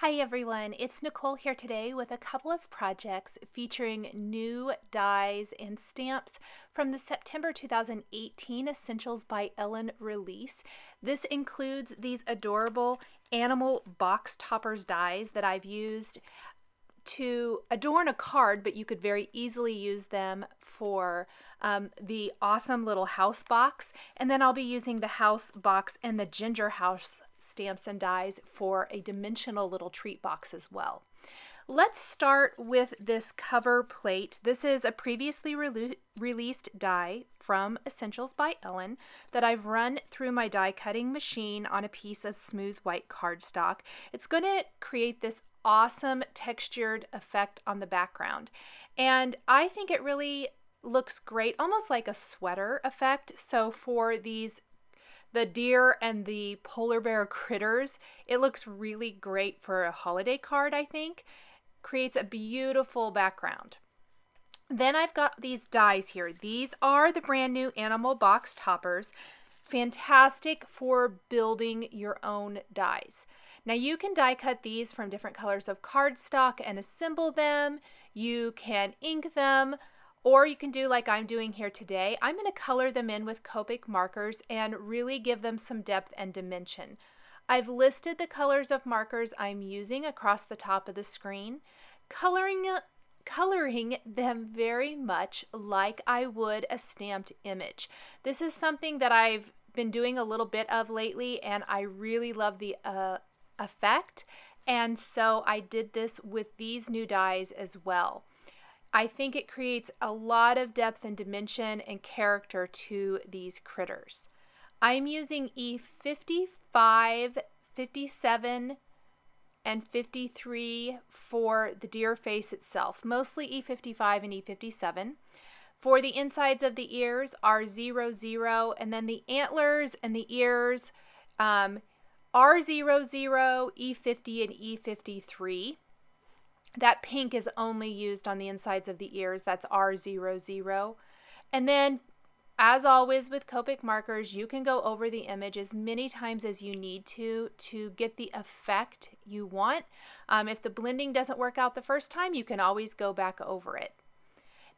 Hi everyone, it's Nicole here today with a couple of projects featuring new dies and stamps from the September 2018 Essentials by Ellen release. This includes these adorable animal box toppers dies that I've used to adorn a card, but you could very easily use them for the awesome little house box. And then I'll be using the house box and the ginger house stamps and dies for a dimensional little treat box as well. Let's start with this cover plate. This is a previously released die from Essentials by Ellen that I've run through my die cutting machine on a piece of smooth white cardstock. It's going to create this awesome textured effect on the background, and I think it really looks great, almost like a sweater effect. So for the deer and the polar bear critters, it looks really great for a holiday card, I think. Creates a beautiful background. Then I've got these dies here. These are the brand new animal box toppers. Fantastic for building your own dies. Now you can die cut these from different colors of cardstock and assemble them. You can ink them, or you can do like I'm doing here today. I'm going to color them in with Copic markers and really give them some depth and dimension. I've listed the colors of markers I'm using across the top of the screen, coloring them very much like I would a stamped image. This is something that I've been doing a little bit of lately, and I really love the effect, and so I did this with these new dies as well. I think it creates a lot of depth and dimension and character to these critters. I'm using E55, 57, and 53 for the deer face itself, mostly E55 and E57. For the insides of the ears are 00, and then the antlers and the ears R00, E50, and E53. That pink is only used on the insides of the ears. That's R00. And then, as always with Copic markers, you can go over the image as many times as you need to get the effect you want. If the blending doesn't work out the first time, you can always go back over it.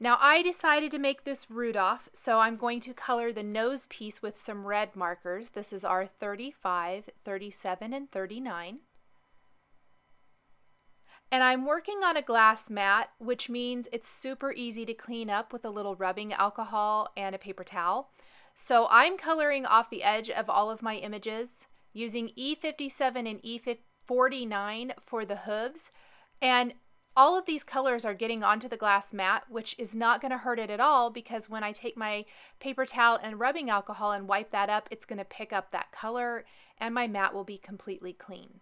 Now I decided to make this Rudolph, so I'm going to color the nose piece with some red markers. This is R35, 37, and 39. And I'm working on a glass mat, which means it's super easy to clean up with a little rubbing alcohol and a paper towel. So I'm coloring off the edge of all of my images using E57 and E49 for the hooves. And all of these colors are getting onto the glass mat, which is not going to hurt it at all, because when I take my paper towel and rubbing alcohol and wipe that up, it's going to pick up that color and my mat will be completely clean.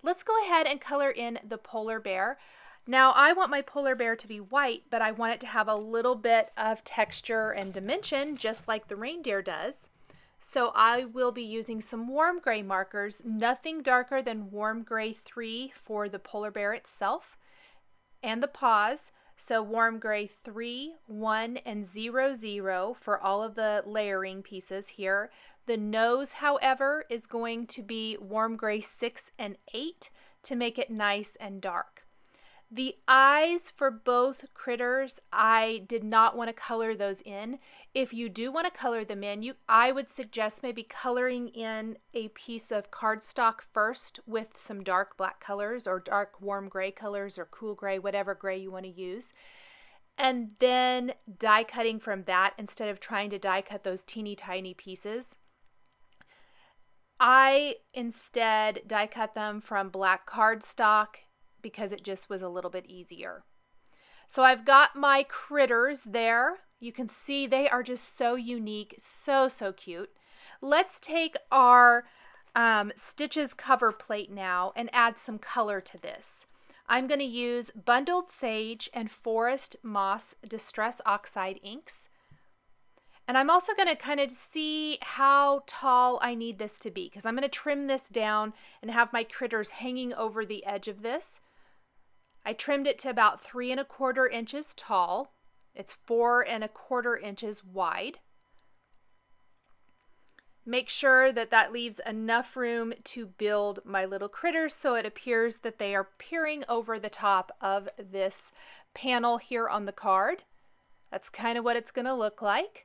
Let's go ahead and color in the polar bear. Now I want my polar bear to be white, but I want it to have a little bit of texture and dimension, just like the reindeer does. So I will be using some warm gray markers, nothing darker than warm gray 3 for the polar bear itself and the paws. So warm gray 3, 1, and 00 for all of the layering pieces here. The nose, however, is going to be warm gray 6 and 8 to make it nice and dark. The eyes for both critters, I did not want to color those in. If you do want to color them in, I would suggest maybe coloring in a piece of cardstock first with some dark black colors or dark warm gray colors or cool gray, whatever gray you want to use. And then die cutting from that instead of trying to die cut those teeny tiny pieces. I instead die cut them from black cardstock because it just was a little bit easier. So I've got my critters there. You can see they are just so unique, so cute. Let's take our Stitches cover plate now and add some color to this. I'm going to use Bundled Sage and Forest Moss Distress Oxide inks. And I'm also going to kind of see how tall I need this to be, because I'm going to trim this down and have my critters hanging over the edge of this. I trimmed it to about 3 1/4 inches tall. It's 4 1/4 inches wide. make sure that that leaves enough room to build my little critters so it appears that they are peering over the top of this panel here on the card. That's kind of what it's going to look like.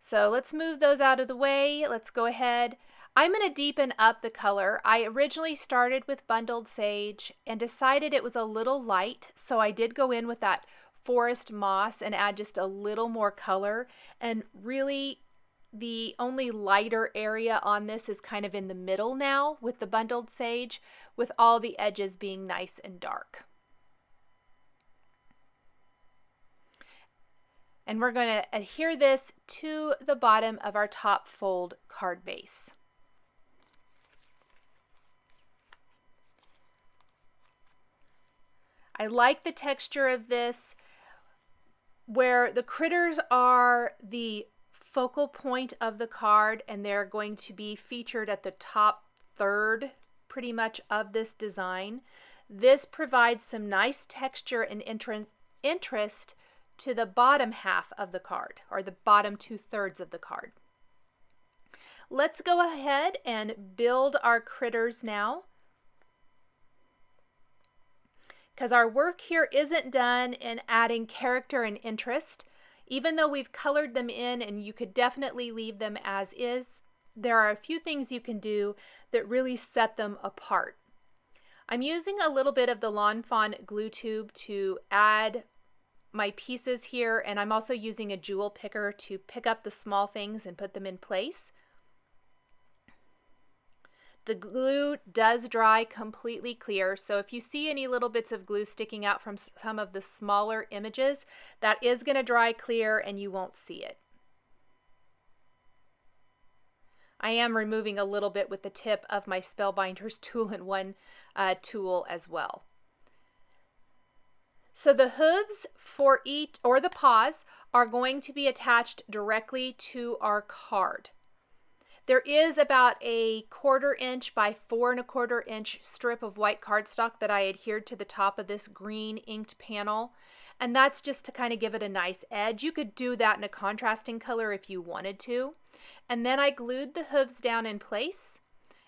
So let's move those out of the way. Let's go ahead. I'm going to deepen up the color. I originally started with Bundled Sage and decided it was a little light, so I did go in with that Forest Moss and add just a little more color. And really, the only lighter area on this is kind of in the middle now with the Bundled Sage, with all the edges being nice and dark. And we're going to adhere this to the bottom of our top fold card base. I like the texture of this, where the critters are the focal point of the card and they're going to be featured at the top third pretty much of this design. This provides some nice texture and interest to the bottom half of the card, or the bottom 2/3 of the card. Let's go ahead and build our critters now, because our work here isn't done in adding character and interest. Even though we've colored them in and you could definitely leave them as is, there are a few things you can do that really set them apart. I'm using a little bit of the Lawn Fawn glue tube to add my pieces here, and I'm also using a jewel picker to pick up the small things and put them in place. The glue does dry completely clear, so if you see any little bits of glue sticking out from some of the smaller images, that is going to dry clear and you won't see it. I am removing a little bit with the tip of my Spellbinders Tool-in-One tool as well. So the hooves for each, or the paws, are going to be attached directly to our card. There is about a 1/4 inch by 4 1/4 inch strip of white cardstock that I adhered to the top of this green inked panel, and that's just to kind of give it a nice edge. You could do that in a contrasting color if you wanted to. And then I glued the hooves down in place,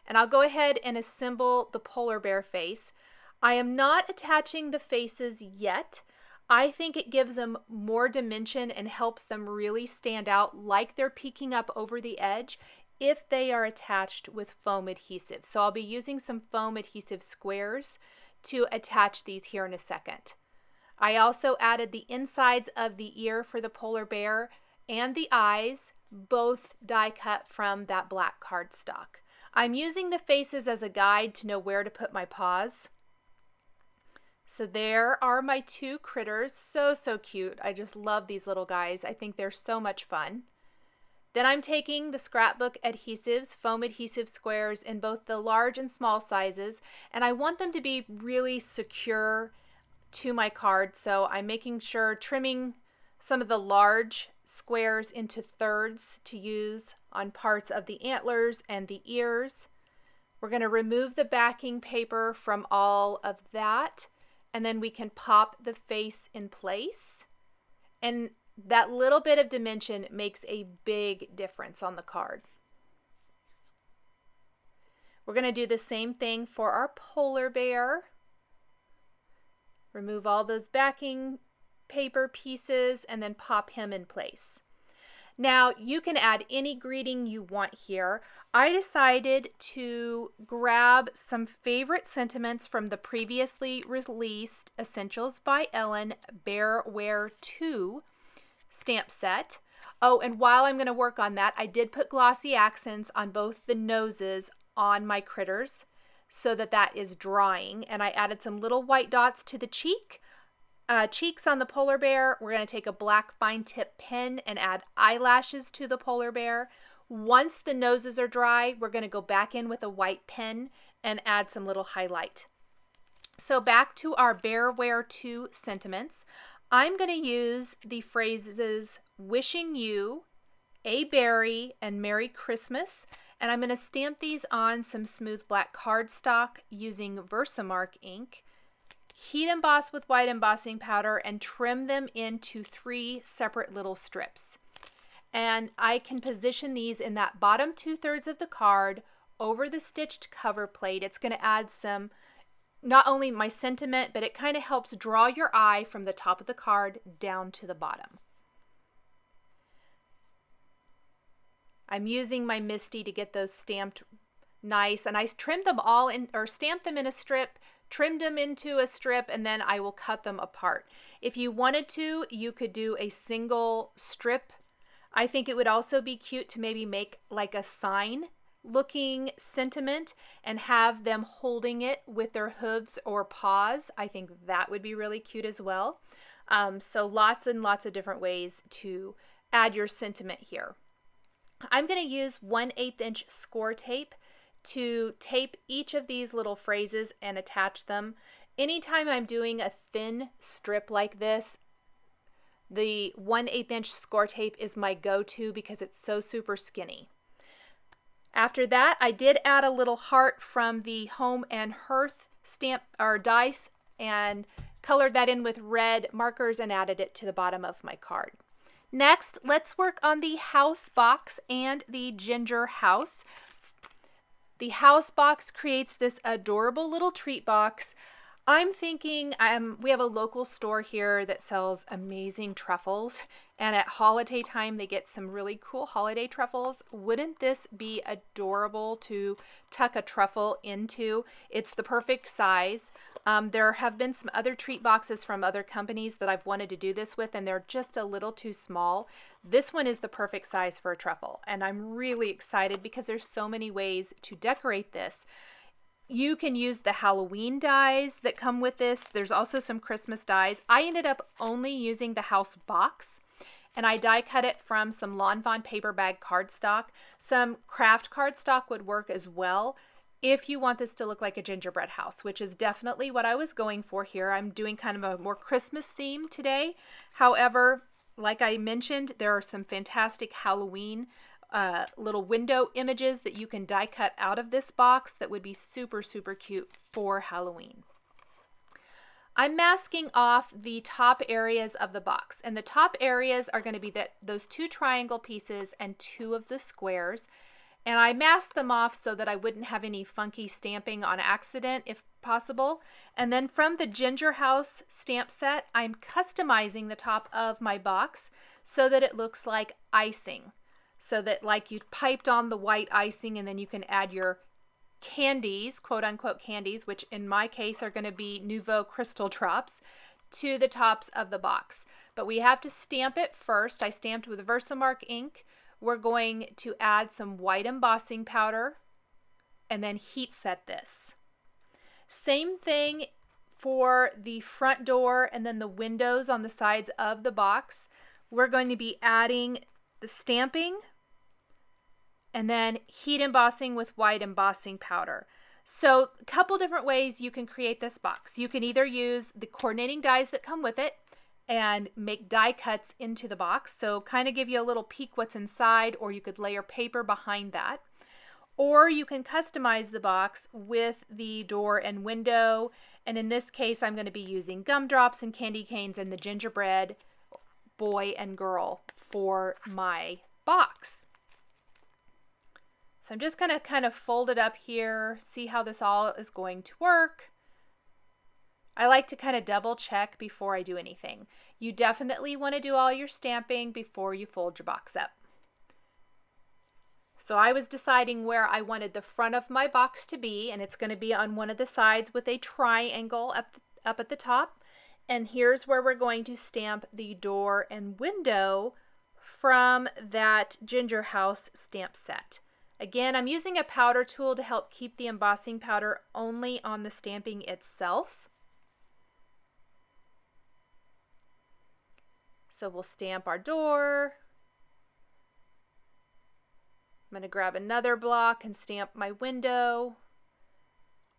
and I'll go ahead and assemble the polar bear face. I am not attaching the faces yet. I think it gives them more dimension and helps them really stand out like they're peeking up over the edge if they are attached with foam adhesive. So I'll be using some foam adhesive squares to attach these here in a second. I also added the insides of the ear for the polar bear and the eyes, both die cut from that black cardstock. I'm using the faces as a guide to know where to put my paws. So there are my two critters. So cute. I just love these little guys. I think they're so much fun. Then I'm taking the scrapbook adhesives, foam adhesive squares in both the large and small sizes, and I want them to be really secure to my card. So I'm making sure, trimming some of the large squares into thirds to use on parts of the antlers and the ears. We're going to remove the backing paper from all of that, and then we can pop the face in place. And that little bit of dimension makes a big difference on the card. We're going to do the same thing for our polar bear. Remove all those backing paper pieces and then pop him in place. Now you can add any greeting you want here. I decided to grab some favorite sentiments from the previously released Essentials by Ellen Bear Ware 2 stamp set. Oh, and while I'm going to work on that, I did put glossy accents on both the noses on my critters so that that is drying, and I added some little white dots to the cheeks on the polar bear. We're going to take a black fine tip pen and add eyelashes to the polar bear. Once the noses are dry, we're going to go back in with a white pen and add some little highlight. So back to our Bear Ware 2 sentiments. I'm going to use the phrases wishing you, a berry, and Merry Christmas, and I'm going to stamp these on some smooth black cardstock using Versamark ink, heat emboss with white embossing powder, and trim them into 3 separate little strips. And I can position these in that bottom 2/3 of the card over the stitched cover plate. It's going to add some, not only my sentiment, but it kind of helps draw your eye from the top of the card down to the bottom. I'm using my Misty to get those stamped nice, and I trimmed them all in, or stamped them in a strip, trimmed them into a strip, and then I will cut them apart. If you wanted to, you could do a single strip. I think it would also be cute to maybe make like a sign looking sentiment and have them holding it with their hooves or paws. I think that would be really cute as well. So lots and lots of different ways to add your sentiment here. I'm going to use 1/8 inch score tape to tape each of these little phrases and attach them. Anytime I'm doing a thin strip like this, the 1/8 inch score tape is my go-to because it's so super skinny. After that, I did add a little heart from the Home and Hearth stamp or dice and colored that in with red markers and added it to the bottom of my card. Next, let's work on the house box and the ginger house. The house box creates this adorable little treat box. I'm thinking we have a local store here that sells amazing truffles, and at holiday time they get some really cool holiday truffles. Wouldn't this be adorable to tuck a truffle into? It's the perfect size. There have been some other treat boxes from other companies that I've wanted to do this with, and they're just a little too small. This one is the perfect size for a truffle, and I'm really excited because there's so many ways to decorate this. You can use the Halloween dies that come with this. There's also some Christmas dies. I ended up only using the house box, and I die cut it from some Lawn Fawn paper bag cardstock. Some craft cardstock would work as well if you want this to look like a gingerbread house, which is definitely what I was going for here. I'm doing kind of a more Christmas theme today. However, like I mentioned, there are some fantastic Halloween little window images that you can die cut out of this box that would be super, super cute for Halloween. I'm masking off the top areas of the box, and the top areas are going to be those 2 triangle pieces and 2 of the squares. And I masked them off so that I wouldn't have any funky stamping on accident if possible. And then from the Ginger House stamp set, I'm customizing the top of my box so that it looks like icing. So that like you piped on the white icing, and then you can add your candies, quote unquote candies, which in my case are going to be Nuvo crystal drops, to the tops of the box. But we have to stamp it first. I stamped with Versamark ink. We're going to add some white embossing powder and then heat set this. Same thing for the front door and then the windows on the sides of the box. We're going to be adding the stamping and then heat embossing with white embossing powder. So a couple different ways you can create this box. You can either use the coordinating dies that come with it and make die cuts into the box, so kind of give you a little peek what's inside, or you could layer paper behind that. Or you can customize the box with the door and window, and in this case I'm going to be using gumdrops and candy canes and the gingerbread boy and girl for my box. So I'm just going to kind of fold it up here, see how this all is going to work. I like to kind of double check before I do anything. You definitely want to do all your stamping before you fold your box up. So I was deciding where I wanted the front of my box to be, and it's going to be on one of the sides with a triangle up at the top. And here's where we're going to stamp the door and window from that Ginger House stamp set. Again, I'm using a powder tool to help keep the embossing powder only on the stamping itself. So we'll stamp our door. I'm going to grab another block and stamp my window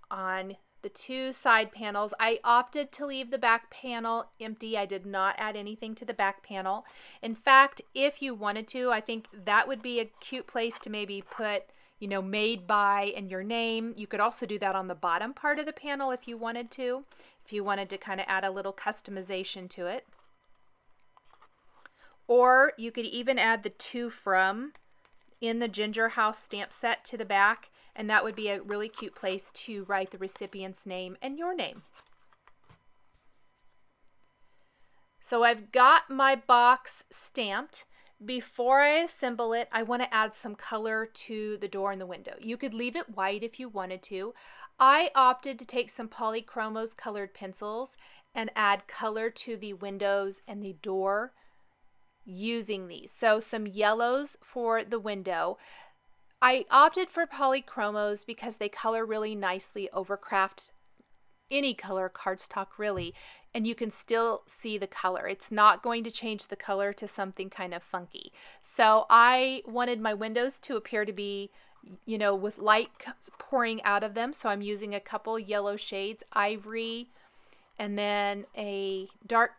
on the 2 side panels. I opted to leave the back panel empty. I did not add anything to the back panel. In fact, if you wanted to, I think that would be a cute place to maybe put, you know, made by and your name. You could also do that on the bottom part of the panel if you wanted to kind of add a little customization to it. Or you could even add the To From in the Ginger House stamp set to the back, and that would be a really cute place to write the recipient's name and your name. So I've got my box stamped. Before I assemble it, I want to add some color to the door and the window. You could leave it white if you wanted to. I opted to take some Polychromos colored pencils and add color to the windows and the door using these. So some yellows for the window. I opted for Polychromos because they color really nicely over craft, any color cardstock really, and you can still see the color. It's not going to change the color to something kind of funky. So I wanted my windows to appear to be, you know, with light pouring out of them. So I'm using a couple yellow shades, ivory, and then a dark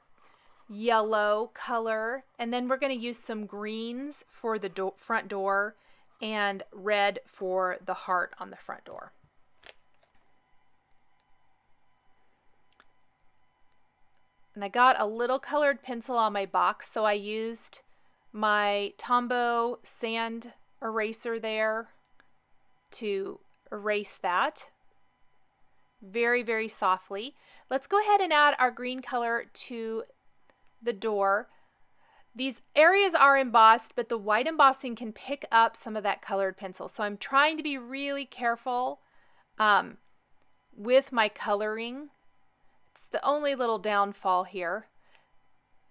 yellow color. And then we're going to use some greens for the front door and red for the heart on the front door. And I got a little colored pencil on my box, so I used my Tombow sand eraser there to erase that very, very softly. Let's go ahead and add our green color to the door. These areas are embossed, but the white embossing can pick up some of that colored pencil. So I'm trying to be really careful with my coloring. The only little downfall here.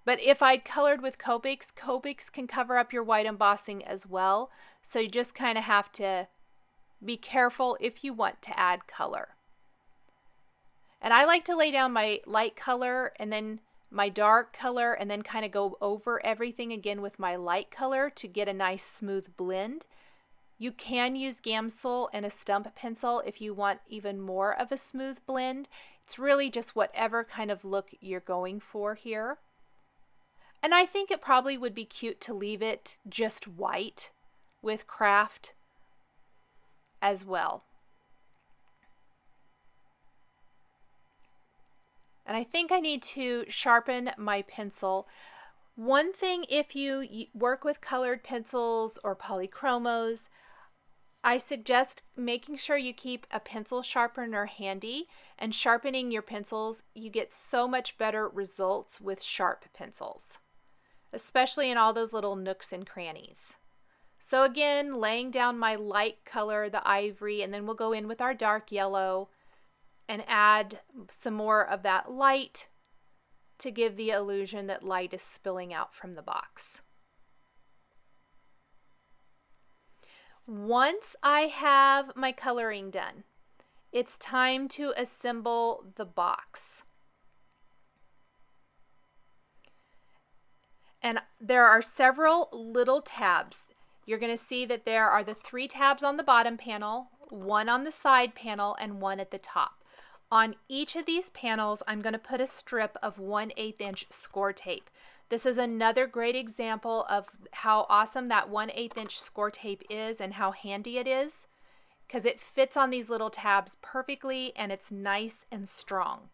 But if I'd colored with Copics, Copics can cover up your white embossing as well. So you just kind of have to be careful if you want to add color. And I like to lay down my light color and then my dark color and then kind of go over everything again with my light color to get a nice smooth blend. You can use Gamsol and a stump pencil if you want even more of a smooth blend. It's really just whatever kind of look you're going for here. And I think it probably would be cute to leave it just white with craft as well. And I think I need to sharpen my pencil. One thing, if you work with colored pencils or polychromos, I suggest making sure you keep a pencil sharpener handy, and sharpening your pencils. You get so much better results with sharp pencils, especially in all those little nooks and crannies. So again, laying down my light color, the ivory, and then we'll go in with our dark yellow and add some more of that light to give the illusion that light is spilling out from the box. Once I have my coloring done, it's time to assemble the box. And there are several little tabs. You're going to see that there are the 3 tabs on the bottom panel, 1 on the side panel, and 1 at the top. On each of these panels, I'm going to put a strip of 1/8 inch score tape. This is another great example of how awesome that 1/8 inch score tape is and how handy it is, because it fits on these little tabs perfectly and it's nice and strong.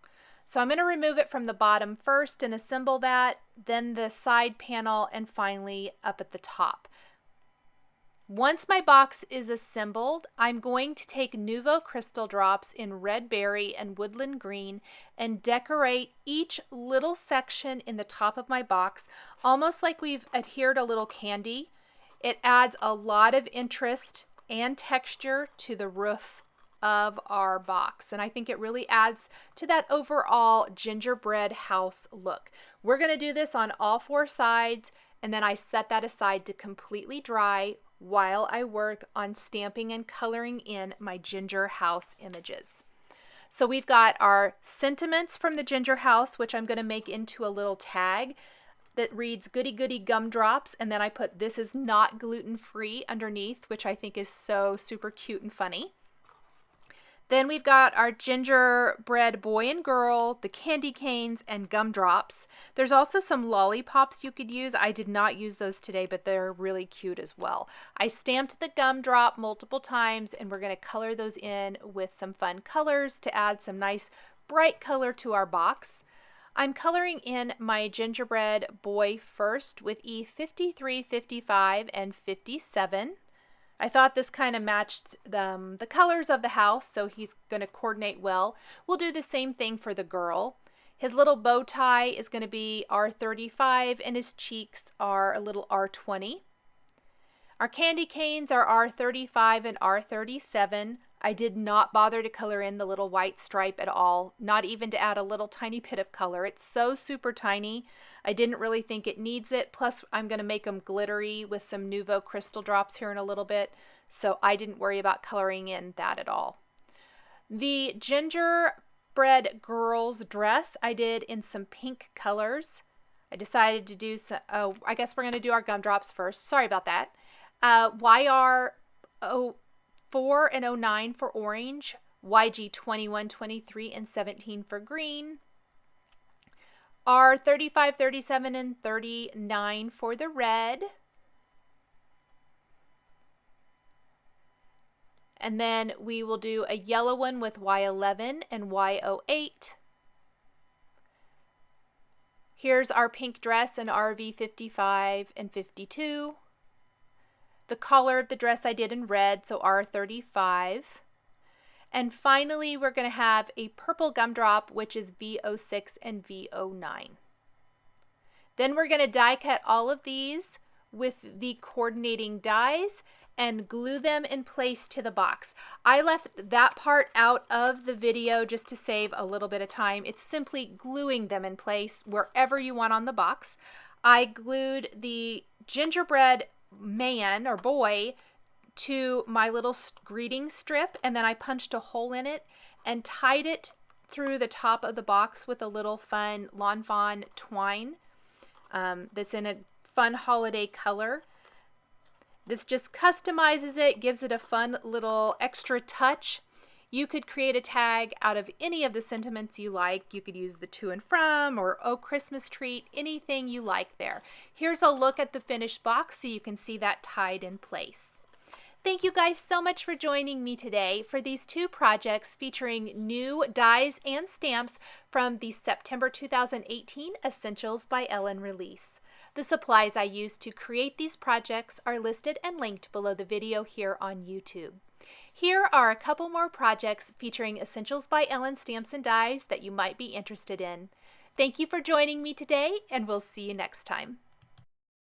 So I'm going to remove it from the bottom first and assemble that, then the side panel, and finally up at the top. Once my box is assembled, I'm going to take Nuvo crystal drops in red berry and woodland green and decorate each little section in the top of my box, almost like we've adhered a little candy. It adds a lot of interest and texture to the roof of our box, and I think it really adds to that overall gingerbread house look. We're going to do this on all 4 sides, and then I set that aside to completely dry while I work on stamping and coloring in my Ginger House images. So we've got our sentiments from the Ginger House, which I'm going to make into a little tag that reads "Goody Goody Gumdrops," and then I put "This is not gluten-free" underneath, which I think is so super cute and funny. Then we've got our gingerbread boy and girl, the candy canes, and gumdrops. There's also some lollipops you could use. I did not use those today, but they're really cute as well. I stamped the gumdrop multiple times, and we're going to color those in with some fun colors to add some nice bright color to our box. I'm coloring in my gingerbread boy first with E53, 55, and 57. I thought this kind of matched the colors of the house, so he's going to coordinate well. We'll do the same thing for the girl. His little bow tie is going to be R35 and his cheeks are a little R20. Our candy canes are R35 and R37. I did not bother to color in the little white stripe at all, not even to add a little tiny bit of color. It's so super tiny. I didn't really think it needs it. Plus, I'm going to make them glittery with some Nuvo crystal drops here in a little bit, so I didn't worry about coloring in that at all. The gingerbread girl's dress I did in some pink colors. I decided to do some, I guess we're going to do our gumdrops first. Sorry about that. YR 04 and 09 for orange, YG 21, 23, and 17 for green, R 35, 37, and 39 for the red, and then we will do a yellow one with Y11 and Y08. Here's our pink dress in RV 55 and 52. The collar of the dress I did in red, so R35. And finally, we're going to have a purple gumdrop, which is V06 and V09. Then we're going to die cut all of these with the coordinating dies and glue them in place to the box. I left that part out of the video just to save a little bit of time. It's simply gluing them in place wherever you want on the box. I glued the gingerbread man or boy to my little greeting strip, and then I punched a hole in it and tied it through the top of the box with a little fun Lawn Fawn twine that's in a fun holiday color. This just customizes it, gives it a fun little extra touch. You could create a tag out of any of the sentiments you like. You could use the to and from or oh Christmas treat, anything you like there. Here's a look at the finished box so you can see that tied in place. Thank you guys so much for joining me today for these two projects featuring new dies and stamps from the September 2018 Essentials by Ellen release. The supplies I used to create these projects are listed and linked below the video here on YouTube. Here are a couple more projects featuring Essentials by Ellen stamps and dies that you might be interested in. Thank you for joining me today, and we'll see you next time.